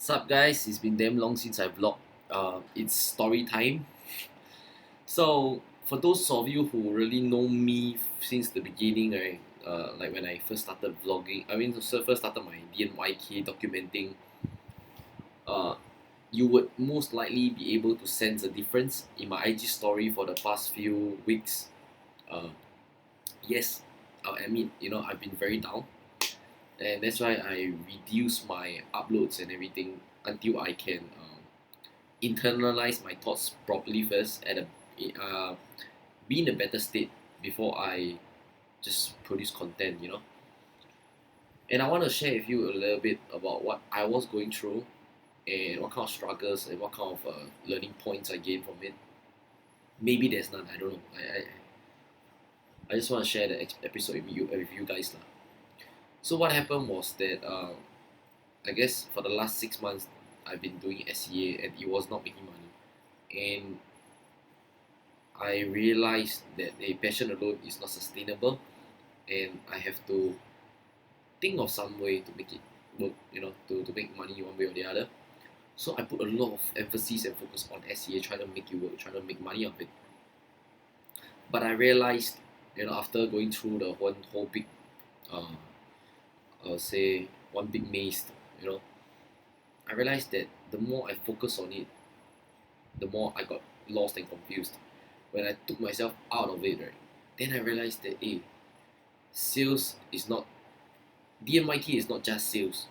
Sup guys, it's been damn long since I vlogged. It's story time. So for those of you who really know me since the beginning, right? Like when I first started vlogging, first started my DNYK documenting. Uh, you would most likely be able to sense a difference in my IG story for the past few weeks. Uh, yes, I'll admit, I've been very down, and that's why I reduce my uploads and everything until I can internalize my thoughts properly first be in a better state before I just produce content. And I want to share with you a little bit about what I was going through and what kind of struggles and what kind of learning points I gained from it. Maybe there's none, I don't know. I just want to share the episode with you guys lah. So what happened was that I guess for the last 6 months I've been doing SEA and it was not making money. And I realized that a passion alone is not sustainable, and I have to think of some way to make it work, to make money one way or the other. So I put a lot of emphasis and focus on SEA, trying to make it work, trying to make money of it. But I realized, after going through the one whole big, uh, say, one big maze, you know, I realized that the more I focus on it, the more I got lost and confused. When I took myself out of it, right, then I realized that, hey, sales is not DMYT is not just sales.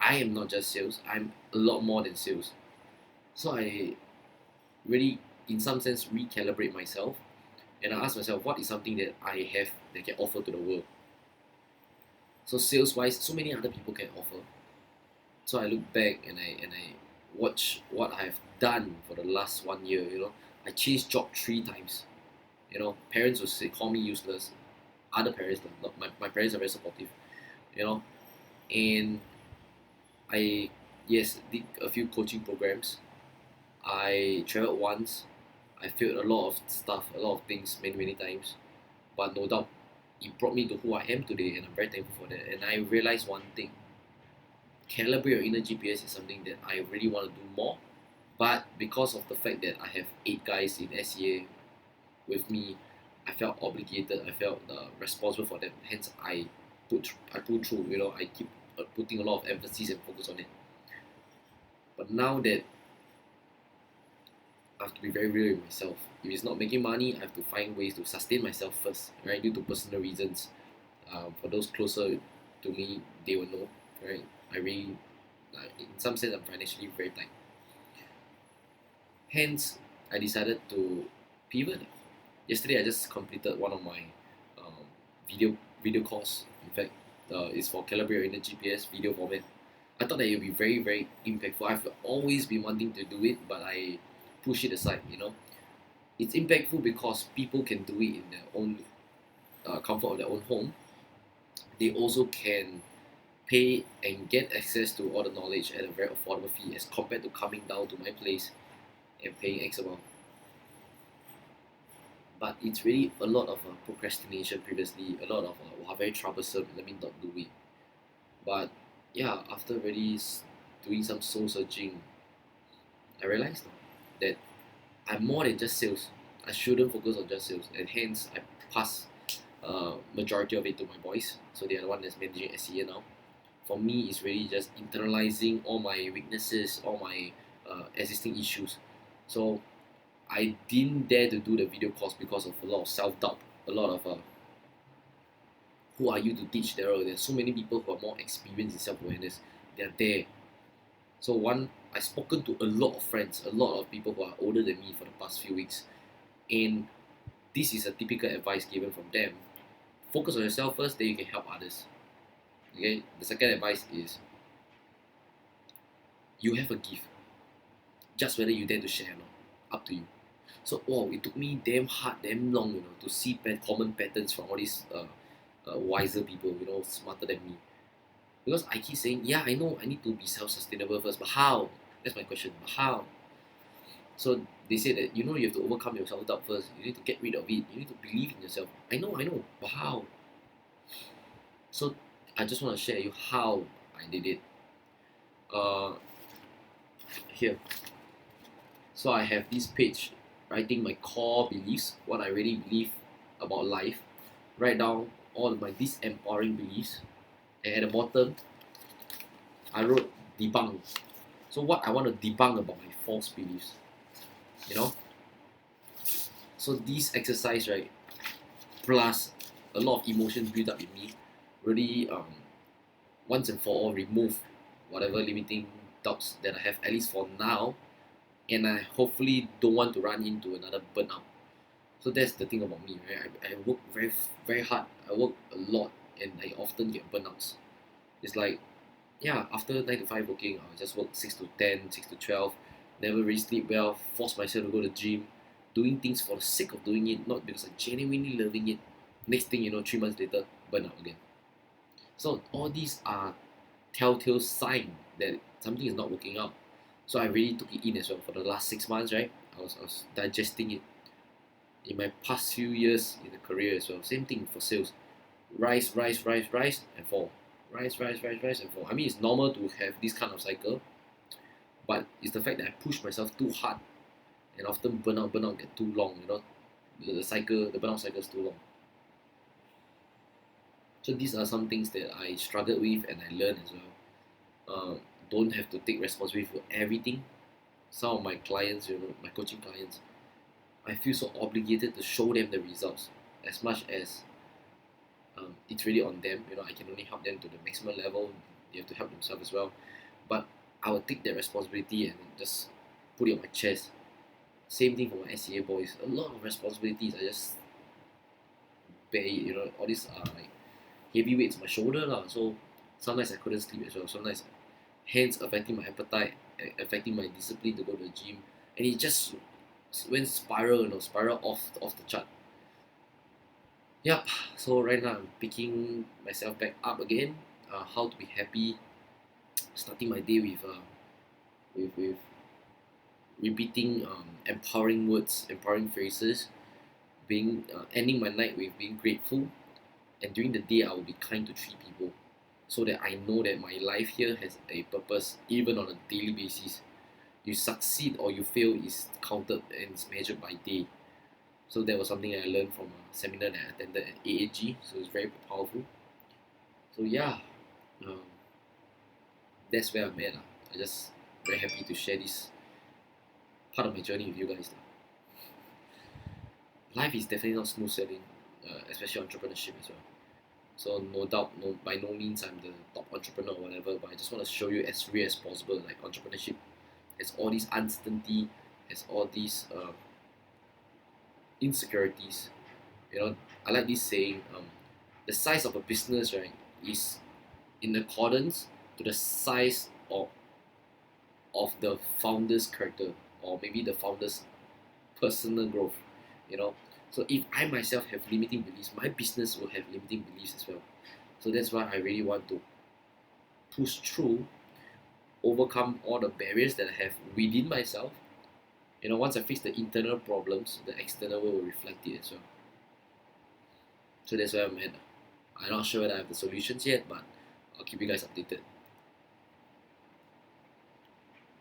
I am not just sales. I'm a lot more than sales. So I really, in some sense, recalibrate myself, and I ask myself, what is something that I have that can offer to the world? So sales wise, so many other people can offer. So I look back and I watch what I've done for the last 1 year. I changed job 3 times. Parents will say call me useless. Other parents, not my parents are very supportive. You know, and I yes did a few coaching programs. I traveled once. I failed a lot of stuff, a lot of things, many times. But no doubt, it brought me to who I am today, and I'm very thankful for that. And I realized one thing: calibrate your inner GPS is something that I really want to do more. But because of the fact that I have 8 guys in SEA with me, I felt obligated. I felt responsible for them. Hence, I pull through. I keep putting a lot of emphasis and focus on it. But now that I have to be very real with myself. If it's not making money, I have to find ways to sustain myself first, right? Due to personal reasons. For those closer to me, they will know, right? I really, in some sense, I'm financially very tight. Hence, I decided to pivot. Yesterday, I just completed one of my um, video course. In fact, it's for Calibrate in the GPS video format. I thought that it would be very, very impactful. I've always been wanting to do it, but I push it aside. It's impactful because people can do it in their own comfort of their own home. They also can pay and get access to all the knowledge at a very affordable fee as compared to coming down to my place and paying X amount. But it's really a lot of procrastination previously, a lot of wow, very troublesome, let me not do it. But yeah, after really doing some soul searching, I realized that I'm more than just sales. I shouldn't focus on just sales, and hence I pass majority of it to my boys. So they are the one that's managing SEA now. For me, it's really just internalizing all my weaknesses, all my existing issues. So I didn't dare to do the video course because of a lot of self doubt, a lot of who are you to teach, Daryl? There's so many people who are more experienced in self awareness. They're there. So I've spoken to a lot of friends, a lot of people who are older than me for the past few weeks, and this is a typical advice given from them. Focus on yourself first, then you can help others. Okay. The second advice is you have a gift. Just whether you dare to share or not, up to you. So wow, it took me damn hard, damn long, to see common patterns from all these wiser people, smarter than me. Because I keep saying, yeah, I know I need to be self-sustainable first, but how? That's my question. But how? So they say that you have to overcome your self-doubt first. You need to get rid of it. You need to believe in yourself. I know, but how? So I just want to share you how I did it. Uh, here. So I have this page writing my core beliefs, what I really believe about life. Write down all of my disempowering beliefs, and at the bottom I wrote debunk. So what I want to debunk about my false beliefs, you know. So this exercise, right, plus a lot of emotions built up in me, really once and for all remove whatever limiting doubts that I have, at least for now, and I hopefully don't want to run into another burnout. So that's the thing about me, right? I work very hard. I work a lot, and I often get burnouts. It's like, yeah, after 9 to 5 working, I'll just work 6 to 10, 6 to 12. Never really sleep well. Force myself to go to the gym, doing things for the sake of doing it, not because I genuinely loving it. Next thing you know, 3 months later, burnout again. So all these are telltale sign that something is not working out. So I really took it in as well for the last 6 months, right? I was digesting it. In my past few years in the career as well, same thing for sales. Rise, rise, rise, rise, and fall. Rise, rise, rise, rise, and fall. I mean, it's normal to have this kind of cycle, but it's the fact that I push myself too hard and often burnout get too long, you know. The burnout cycle is too long. So these are some things that I struggled with and I learned as well. Don't have to take responsibility for everything. Some of my clients, you know, my coaching clients, I feel so obligated to show them the results as much as it's really on them. You know, I can only help them to the maximum level. They have to help themselves as well. But I will take that responsibility and just put it on my chest. Same thing for my SCA boys. A lot of responsibilities. I just bear it. You know, all these are like heavy weights on my shoulder lah. So sometimes I couldn't sleep as well. Sometimes hence affecting my appetite, affecting my discipline to go to the gym, and it just went spiral. You know, spiral off the chart. Yep. So right now I'm picking myself back up again. How to be happy, starting my day with repeating empowering words, empowering phrases, being ending my night with being grateful, and during the day I will be kind to 3 people, so that I know that my life here has a purpose, even on a daily basis. You succeed or you fail is counted and it's measured by day. So that was something I learned from a seminar that I attended at AAG. So it's very powerful. So yeah, um, that's where I'm at. I just very happy to share this part of my journey with you guys. Life is definitely not smooth sailing, especially entrepreneurship as well. So no doubt, no by no means I'm the top entrepreneur or whatever, but I just want to show you as real as possible. Like entrepreneurship has all these uncertainty, has all these insecurities. You know, I like this saying: the size of a business, right, is in accordance to the size of the founder's character, or maybe the founder's personal growth. You know, so if I myself have limiting beliefs, my business will have limiting beliefs as well. So that's why I really want to push through, overcome all the barriers that I have within myself. You know, once I fix the internal problems, the external world will reflect it as well. So that's where I'm at. I'm not sure whether I have the solutions yet, but I'll keep you guys updated.